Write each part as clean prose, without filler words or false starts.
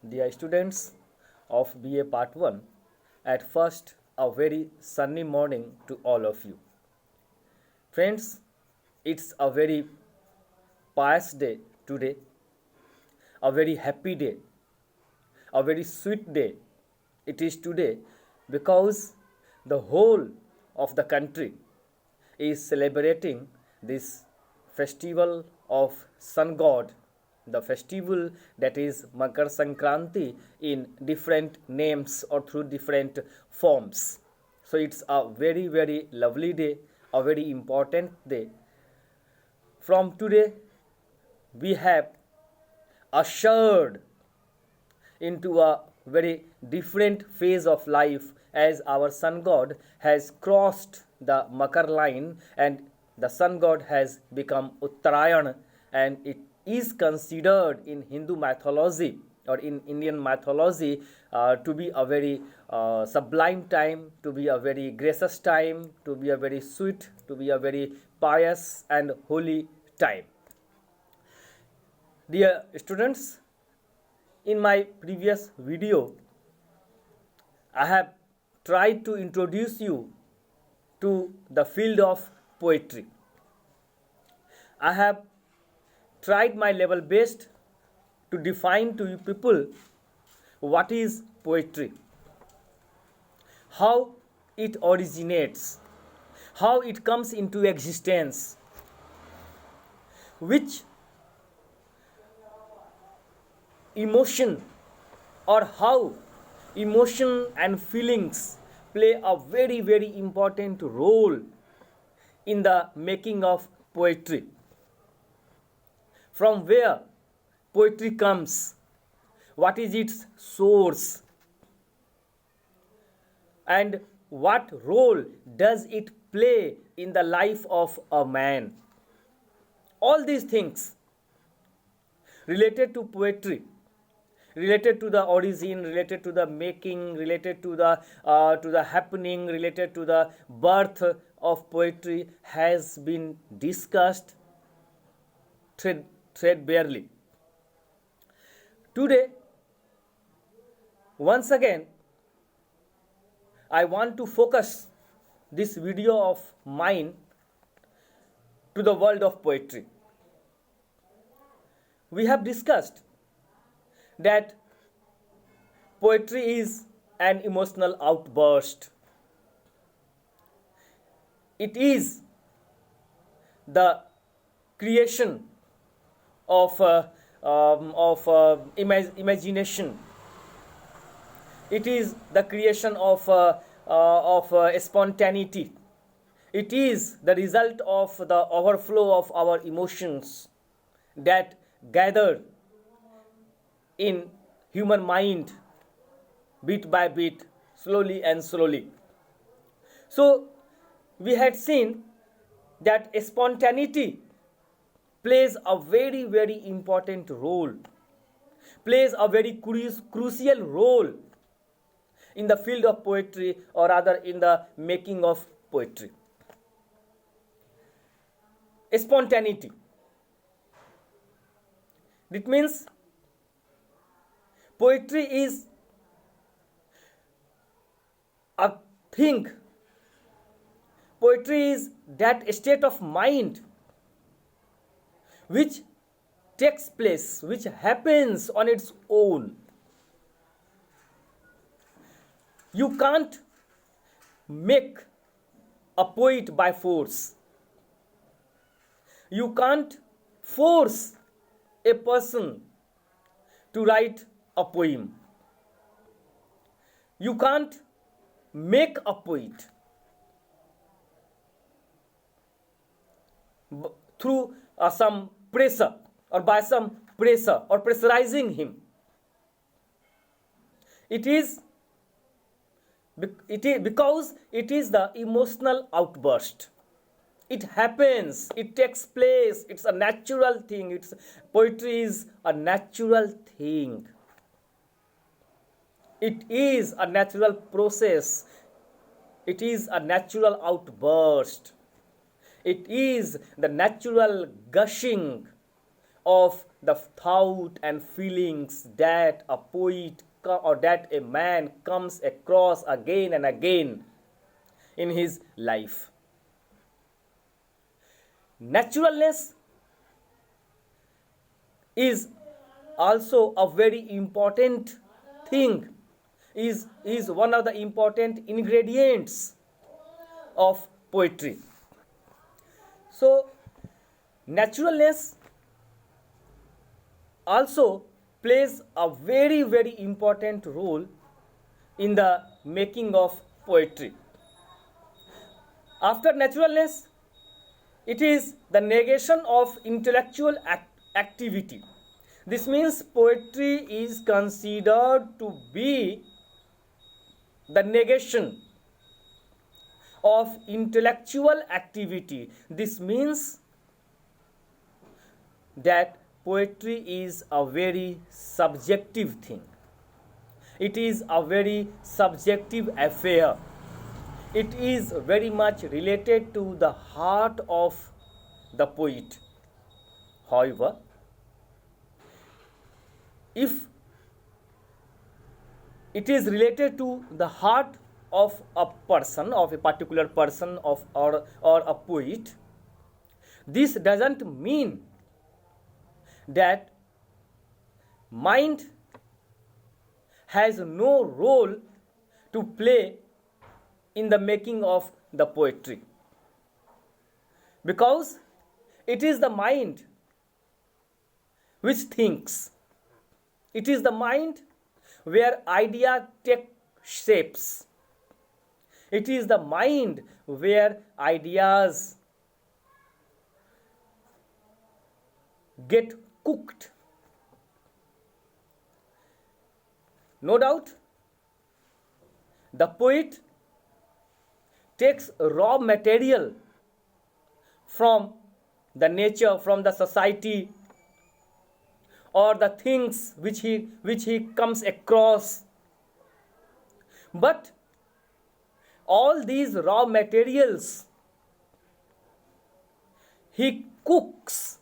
Dear students of BA Part 1, at first a very sunny morning to all of you. Friends, it's a very pious day today, a very happy day, a very sweet day. It is today because the whole of the country is celebrating this festival of sun god, the festival that is Makar Sankranti in different names or through different forms. So it's a very, very lovely day, a very important day. From today, we have ushered into a very different phase of life as our sun god has crossed the Makar line and the sun god has become Uttarayan, and it is considered in Hindu mythology or in Indian mythology to be a very sublime time, to be a very gracious time, to be a very sweet, to be a very pious and holy time. Dear students, in my previous video, I have tried to introduce you to the field of poetry. I have tried my level best to define to you people what is poetry, how it originates, how it comes into existence, which emotion or how emotion and feelings play a very, very important role in the making of poetry. From where poetry comes, what is its source, and what role does it play in the life of a man. All these things related to poetry, related to the origin, related to the making, related to the happening, related to the birth of poetry has been discussed threadbarely. Today, once again, I want to focus this video of mine to the world of poetry. We have discussed that poetry is an emotional outburst. It is the creation of imagination. It is the creation of spontaneity. It is the result of the overflow of our emotions that gather in human mind bit by bit, slowly and slowly. So we had seen that spontaneity plays a very, very important role, plays a very crucial role in the field of poetry, or rather in the making of poetry. Spontaneity. It means poetry is a thing. Poetry is that state of mind which takes place, which happens on its own. You can't make a poet by force. You can't force a person to write a poem. You can't make a poet through some pressure or by some pressure or pressurizing him. It is because it is the emotional outburst. It happens, it takes place, it's a natural thing. Poetry is a natural thing. It is a natural process. It is a natural outburst. It is the natural gushing of the thought and feelings that a poet or that a man comes across again and again in his life. Naturalness is also a very important thing, is one of the important ingredients of poetry. So naturalness also plays a very, very important role in the making of poetry. After naturalness, it is the negation of intellectual activity. This means poetry is considered to be the negation of intellectual activity. This means that poetry is a very subjective thing. It is a very subjective affair. It is very much related to the heart of the poet. However, if it is related to the heart of a person, of a particular person, or a poet, this doesn't mean that mind has no role to play in the making of the poetry, because it is the mind which thinks. It is the mind where ideas take shapes. It is the mind where ideas get cooked. No doubt, the poet takes raw material from the nature, from the society, or the things which he comes across. But all these raw materials he cooks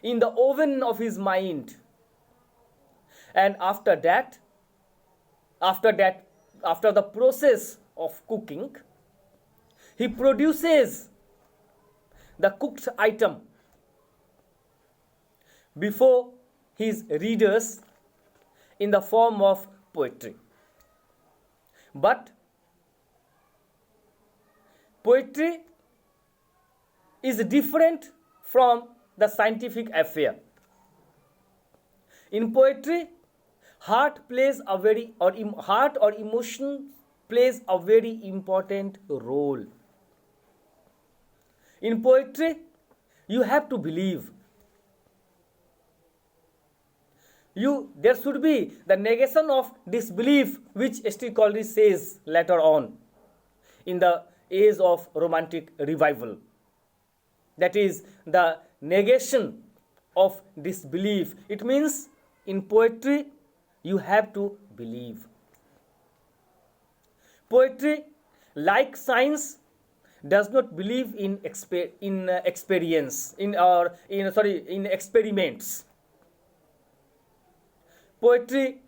in the oven of his mind, and after the process of cooking, he produces the cooked item before his readers in the form of poetry. But poetry is different from the scientific affair. In poetry, heart or emotion plays a very important role. In poetry, you have to believe. There should be the negation of disbelief, which St. Coleridge says later on in the age of Romantic revival. That is the negation of disbelief. It means in poetry you have to believe. Poetry, like science, does not believe in experiments. Poetry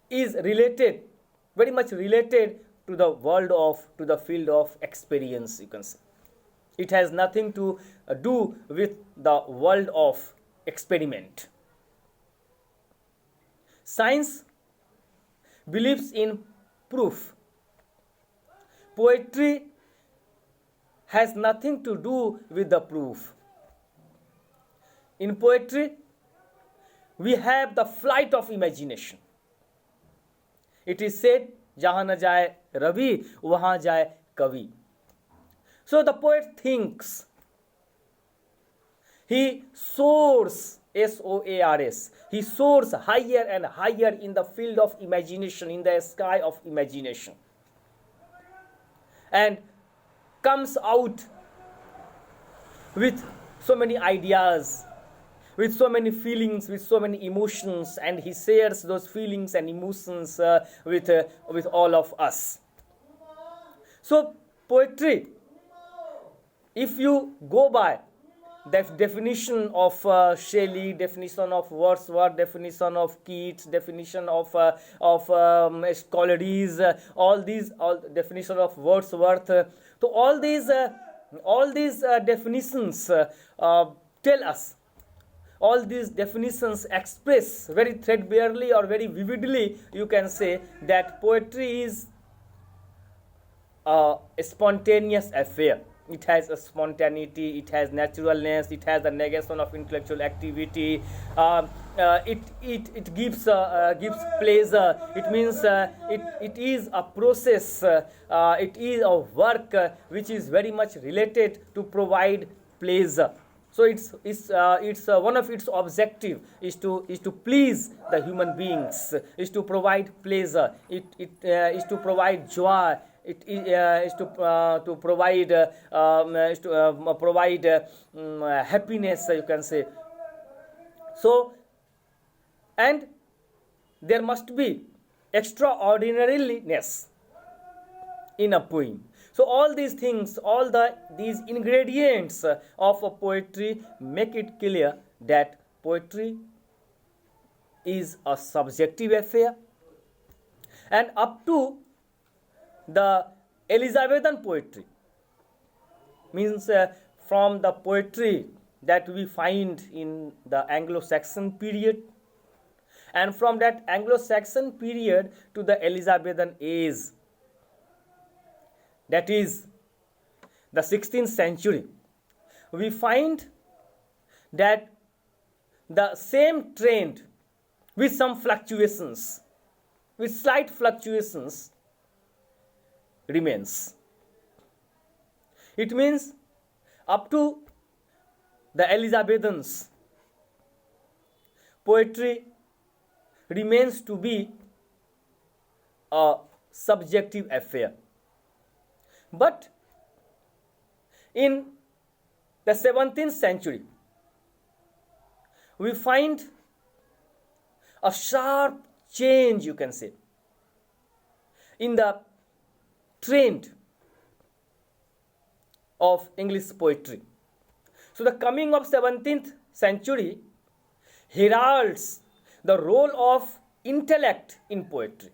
is very much related to the field of experience, you can say. It has nothing to do with the world of experiment. Science believes in proof. Poetry has nothing to do with the proof. In poetry, we have the flight of imagination. It is said, "Jahan na jaye Ravi, wahan jaye Kavi." So the poet thinks. He soars, S-O-A-R-S. He soars higher and higher in the field of imagination, in the sky of imagination, and comes out with so many ideas, with so many feelings, with so many emotions, and he shares those feelings and emotions with all of us. So poetry, if you go by definition of Shelley, definition of Wordsworth, definition of Keats, definition of Coleridge, all definition of Wordsworth. So all these definitions tell us, all these definitions express very threadbarely or very vividly, you can say, that poetry is a spontaneous affair. It has a spontaneity, it has naturalness, it has the negation of intellectual activity. It gives pleasure. It means it is a process. It is a work which is very much related to provide pleasure. So it's one of its objective is to please the human beings, is to provide pleasure. It is to provide joy. It is to provide happiness, you can say. So, and there must be extraordinariness in a poem. So all these things, these ingredients of a poetry make it clear that poetry is a subjective affair. And up to the Elizabethan poetry, means from the poetry that we find in the Anglo-Saxon period, and from that Anglo-Saxon period to the Elizabethan age, that is the 16th century, we find that the same trend with some fluctuations, with slight fluctuations, remains. It means up to the Elizabethans, poetry remains to be a subjective affair. But in the 17th century, we find a sharp change, you can say, in the trend of English poetry. So the coming of 17th century heralds the role of intellect in poetry.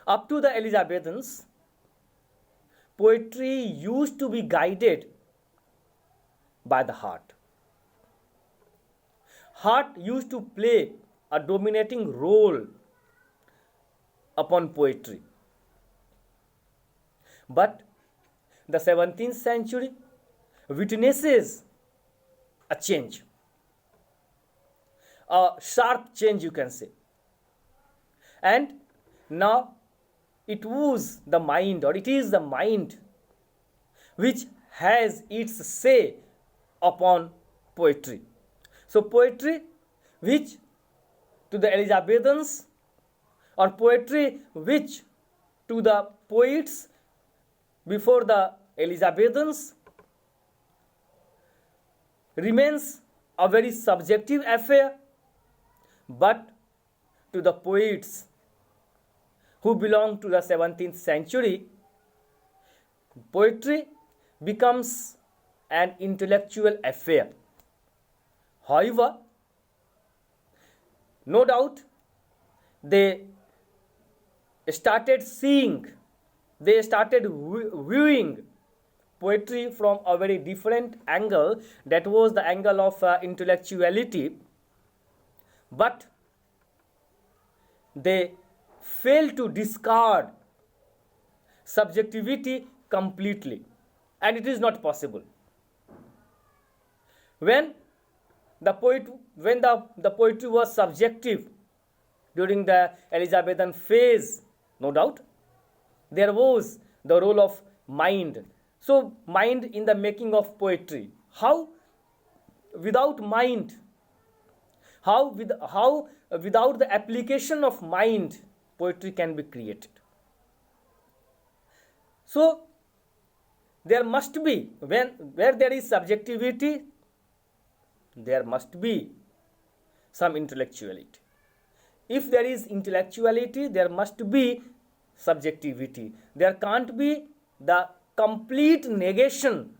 Up to the Elizabethans, poetry used to be guided by the heart. Heart used to play a dominating role upon poetry. But the 17th century witnesses a change, a sharp change, you can say. And now it was the mind, or it is the mind, which has its say upon poetry. So poetry which to the Elizabethans, or poetry which to the poets before the Elizabethans, remains a very subjective affair, but to the poets who belong to the 17th century, poetry becomes an intellectual affair. However, no doubt they started viewing poetry from a very different angle, that was the angle of intellectuality, but they failed to discard subjectivity completely, and it is not possible. When the poetry was subjective during the Elizabethan phase, no doubt there was the role of mind. So mind in the making of poetry. How without mind? How without the application of mind poetry can be created? So there must be, where there is subjectivity, there must be some intellectuality. If there is intellectuality, there must be subjectivity. There can't be the complete negation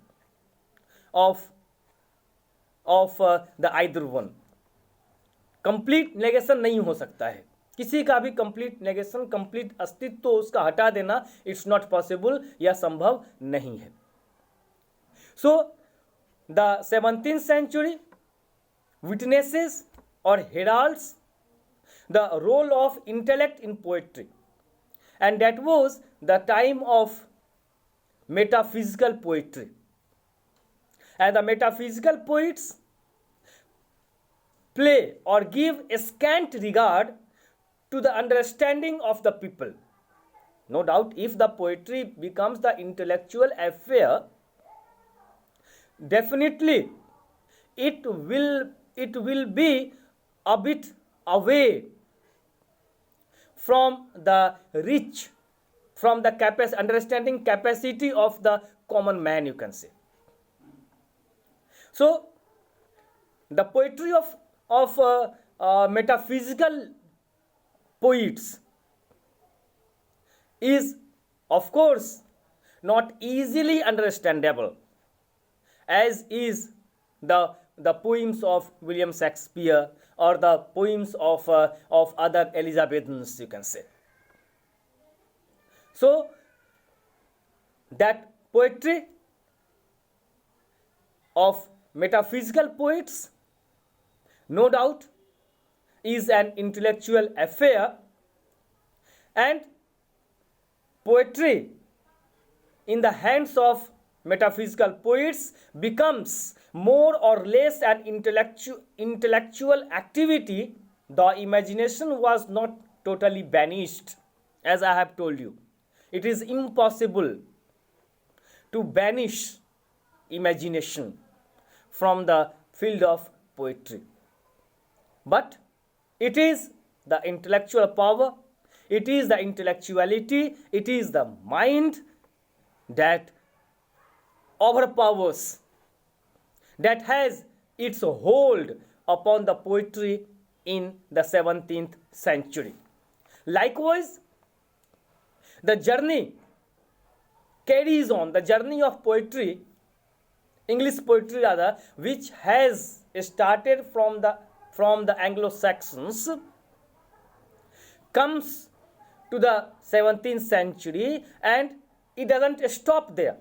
of of the either one. Complete negation नहीं हो सकता है, किसी का भी complete negation, complete अस्तित्व तो उसका हटा देना इट्स नॉट पॉसिबल, यह संभव नहीं है. So the 17th century witnesses or heralds the role of intellect in poetry, and that was the time of metaphysical poetry, and the metaphysical poets play or give scant regard to the understanding of the people. No doubt, if the poetry becomes the intellectual affair, definitely it will be a bit away from the reach, from the understanding capacity of the common man, you can say. So the poetry of metaphysical poets is of course not easily understandable, as is the poems of William Shakespeare or the poems of other Elizabethans, you can say. So that poetry of metaphysical poets, no doubt, is an intellectual affair, and poetry in the hands of metaphysical poets becomes more or less an intellectual activity. The imagination was not totally banished, as I have told you. It is impossible to banish imagination from the field of poetry. But it is the intellectual power, it is the intellectuality, it is the mind that overpowers, that has its hold upon the poetry in the 17th century. Likewise, the journey carries on, the journey of poetry, English poetry rather, which has started from the Anglo-Saxons, comes to the 17th century, and it doesn't stop there.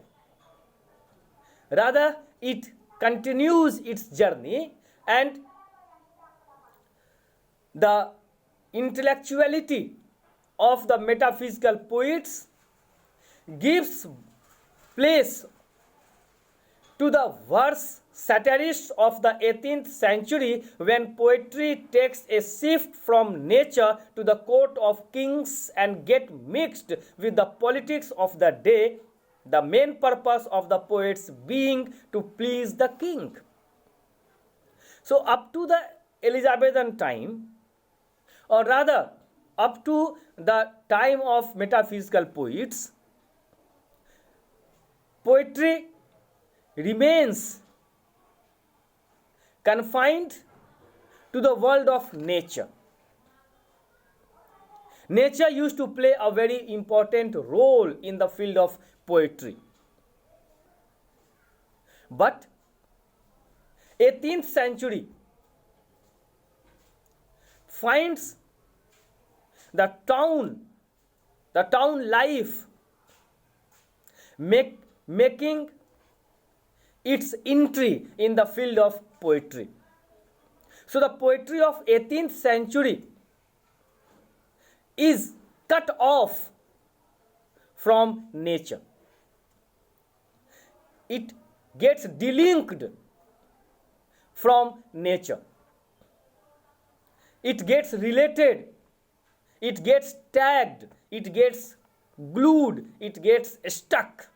Rather, it continues its journey, and the intellectuality of the metaphysical poets gives place to the verse satirists of the 18th century, when poetry takes a shift from nature to the court of kings and get mixed with the politics of the day, the main purpose of the poets being to please the king. So up to the Elizabethan time, or rather up to the time of metaphysical poets, poetry remains confined to the world of nature. Nature used to play a very important role in the field of poetry. But 18th century finds the town life making its entry in the field of poetry. So the poetry of 18th century is cut off from nature. It gets delinked from nature. It gets related, it gets tagged, it gets glued, it gets stuck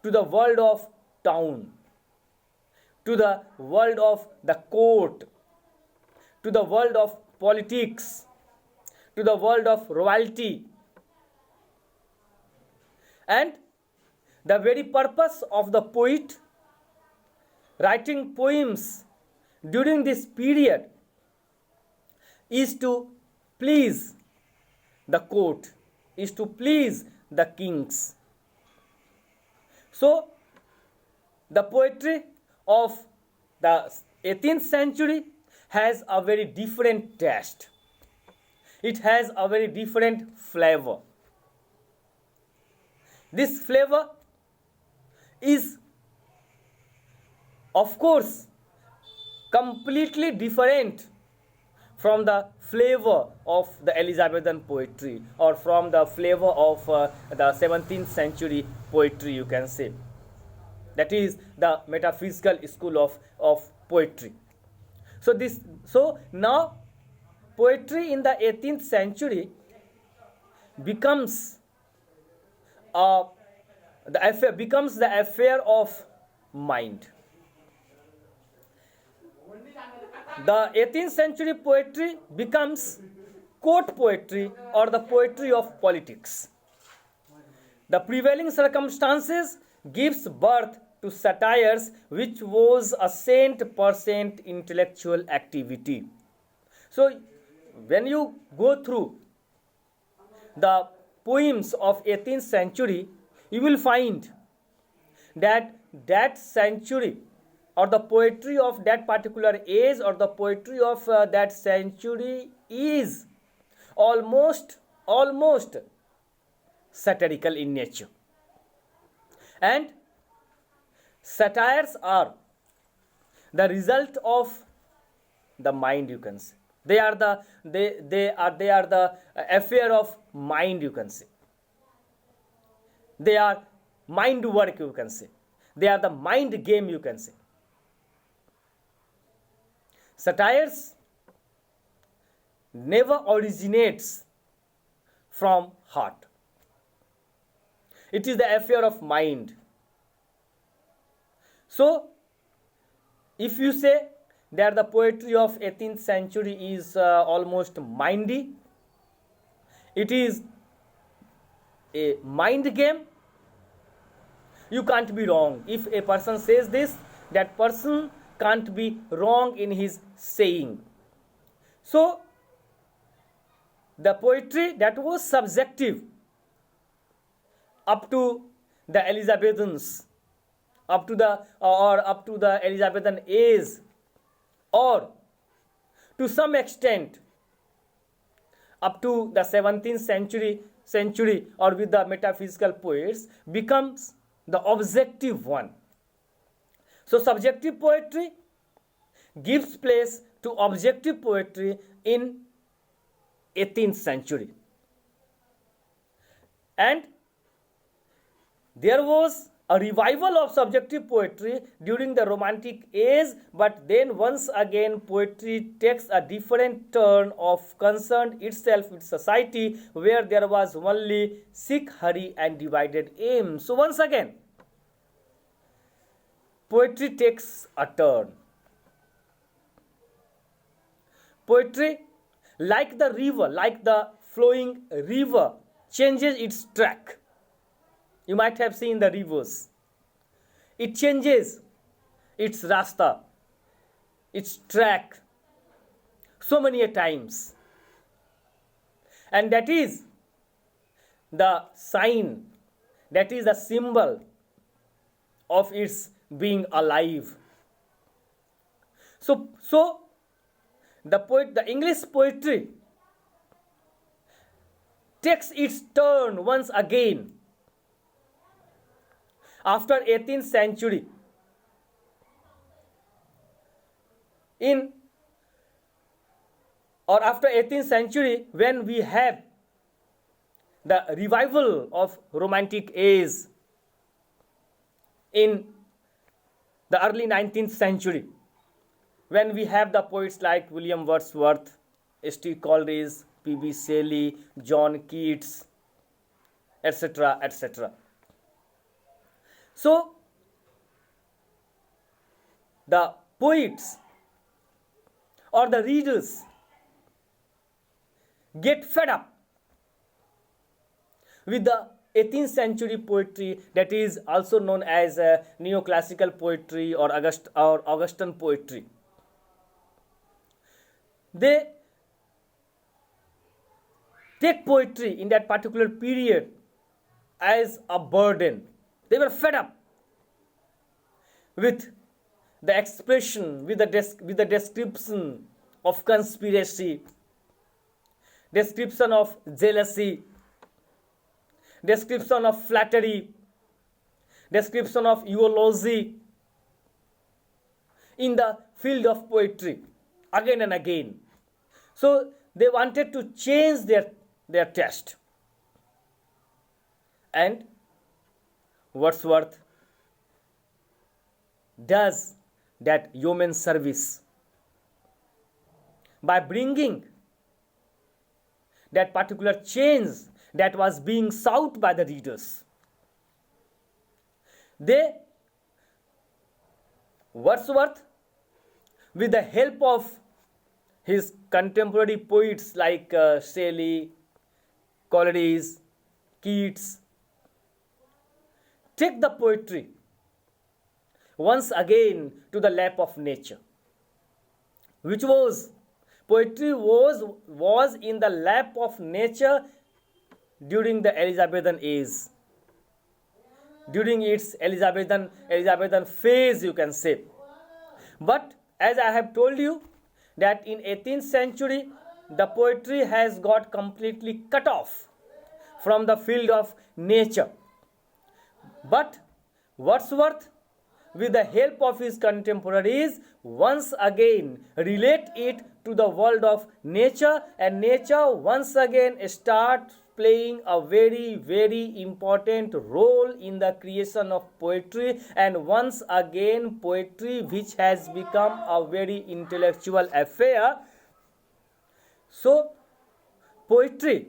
to the world of town, to the world of the court, to the world of politics, to the world of royalty. And the very purpose of the poet writing poems during this period is to please the court, is to please the kings. So the poetry of the 18th century has a very different taste. It has a very different flavor. This flavor is, of course, completely different from the flavor of the Elizabethan poetry, or from the flavor of the 17th century poetry, you can say. That is the metaphysical school of poetry. So now poetry in the 18th century becomes the affair of mind. The 18th century poetry becomes court poetry, or the poetry of politics. The prevailing circumstances gives birth to satires, which was a cent% intellectual activity. So when you go through the poems of 18th century, you will find that century, or the poetry of that particular age, or the poetry of that century is almost satirical in nature. And satires are the result of the mind, you can say. They are the affair of mind, you can say. They are mind work, you can say. They are the mind game, you can say. Satires never originates from heart. It is the affair of mind. So, if you say that the poetry of 18th century is almost mindy, it is a mind game, you can't be wrong. If a person says this, that person can't be wrong in his saying. So, the poetry that was subjective up to the Elizabethans, up to the Elizabethan age, or to some extent up to the 17th century, or with the metaphysical poets, becomes the objective one. So subjective poetry gives place to objective poetry in 18th century. And there was a revival of subjective poetry during the Romantic age, but then once again poetry takes a different turn of concerned itself with society, where there was only sick hurry and divided aim. So once again poetry takes a turn. Poetry, like the river, like the flowing river, changes its track. You might have seen the rivers. It changes its rasta, its track, so many a times. And that is the sign, that is the symbol of its being alive. So the English poetry takes its turn once again after 18th century. After 18th century, when we have the revival of Romantic age in the early 19th century, when we have the poets like William Wordsworth, S.T. Coleridge, P.B. Shelley, John Keats, etc., etc. So, the poets or the readers get fed up with the 18th century poetry, that is also known as neoclassical poetry or Augustan poetry. They take poetry in that particular period as a burden. They were fed up with the expression with the description of conspiracy, description of jealousy, description of flattery, description of eulogy in the field of poetry again and again. So they wanted to change their taste. And Wordsworth does that human service by bringing that particular change that was being sought by the readers. Wordsworth, with the help of his contemporary poets like Shelley, Coleridge, Keats, take the poetry once again to the lap of nature, which was poetry was in the lap of nature during the Elizabethan age, during its Elizabethan phase, you can say. But as I have told you, that in 18th century the poetry has got completely cut off from the field of nature. But Wordsworth, with the help of his contemporaries, once again relate it to the world of nature, and nature once again starts playing a very, very important role in the creation of poetry, and once again poetry, which has become a very intellectual affair. So poetry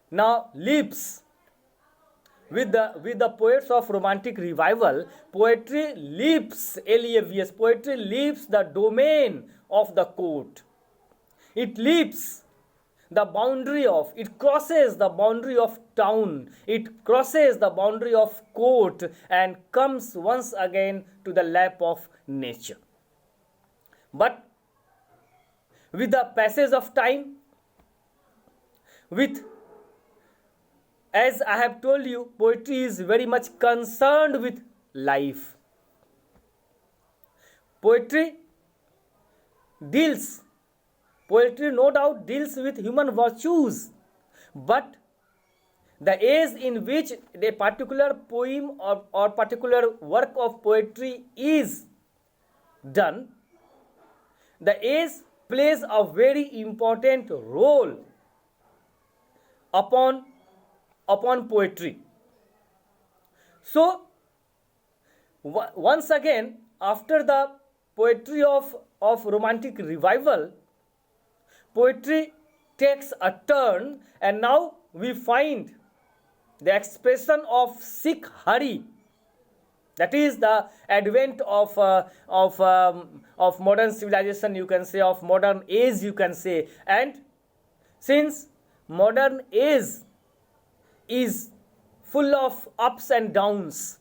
now lives with the poets of romantic revival. Poetry leaves LAVS, poetry leaves the domain of the court. It leaves the boundary of, it crosses the boundary of town, it crosses the boundary of court, and comes once again to the lap of nature. But with the passage of time, as I have told you, poetry is very much concerned with life. Poetry no doubt deals with human virtues, but the age in which a particular poem or particular work of poetry is done, the age plays a very important role upon poetry. So once again, after the poetry of romantic revival, poetry takes a turn, and now we find the expression of Sikh Hari. That is the advent of modern civilization, you can say, of modern age, you can say. And since modern age is full of ups and downs,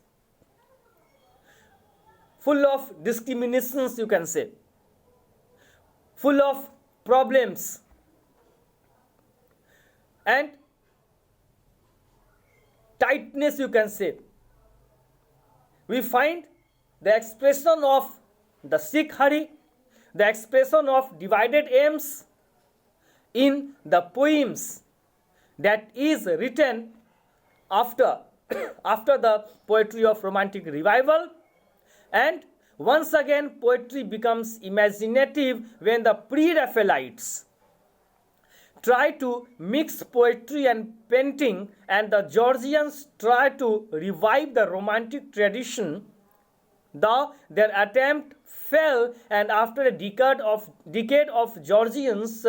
full of discriminations, you can say, full of problems, and tightness, you can say, we find the expression of the Sikh Hari, the expression of divided aims in the poems that is written after the poetry of romantic revival. And once again poetry becomes imaginative when the pre-Raphaelites try to mix poetry and painting, and the Georgians try to revive the romantic tradition. Though their attempt fell, and after a decade of Georgians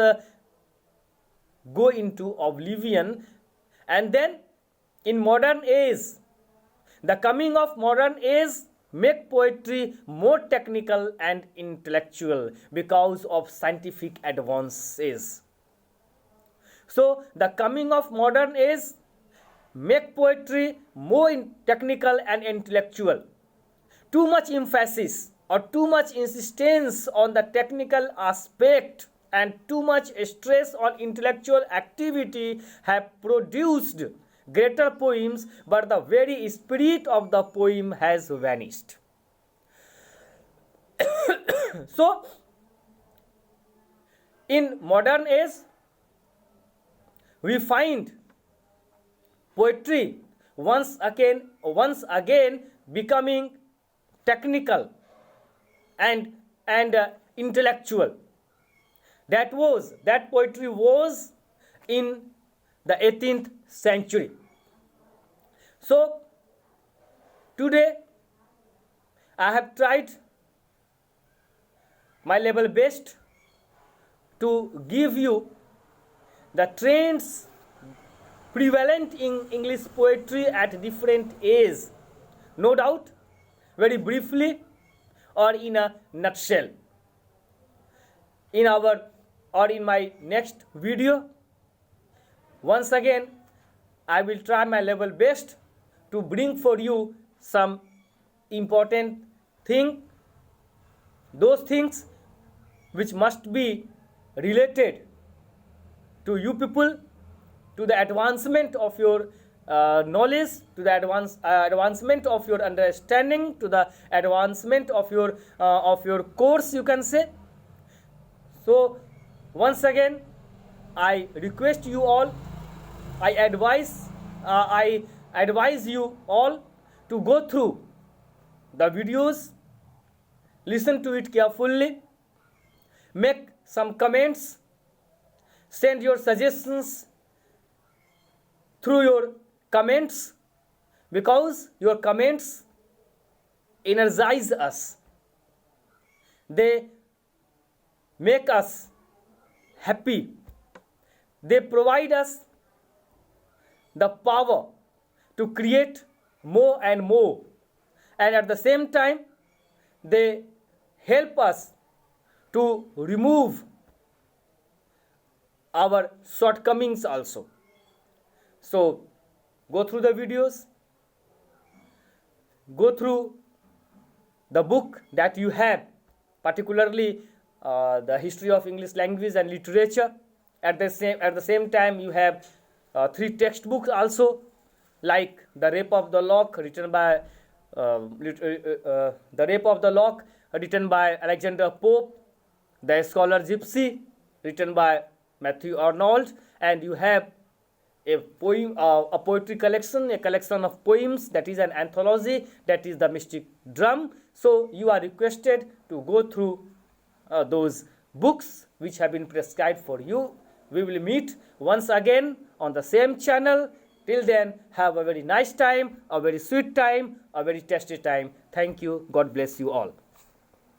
go into oblivion. And then in modern age, the coming of modern age make poetry more technical and intellectual because of scientific advances. So the coming of modern age make poetry more technical and intellectual. Too much emphasis or too much insistence on the technical aspect and too much stress on intellectual activity have produced greater poems, but the very spirit of the poem has vanished. So, in modern age, we find poetry once again becoming technical and intellectual. That poetry was in the 18th century. So today I have tried my level best to give you the trends prevalent in English poetry at different ages, no doubt, very briefly or in a nutshell. In my next video, once again, I will try my level best to bring for you some important those things which must be related to you people, to the advancement of your knowledge, to the advancement of your understanding, to the advancement of your course, you can say. So once again, I request you all, I advise you all to go through the videos, listen to it carefully, make some comments, send your suggestions through your comments, because your comments energize us. They make us happy. They provide us the power to create more and more, and at the same time they help us to remove our shortcomings also. So go through the videos, go through the book that you have, particularly the history of English language and literature. At the same time, you have 3 textbooks also, like The Rape of the Lock, written by Alexander Pope, The Scholar Gypsy, written by Matthew Arnold, and you have a poetry collection, a collection of poems, that is an anthology, that is The Mystic Drum. So you are requested to go through those books which have been prescribed for you. We will meet once again on the same channel. Till then, have a very nice time, a very sweet time, a very tasty time. Thank you. God bless you all.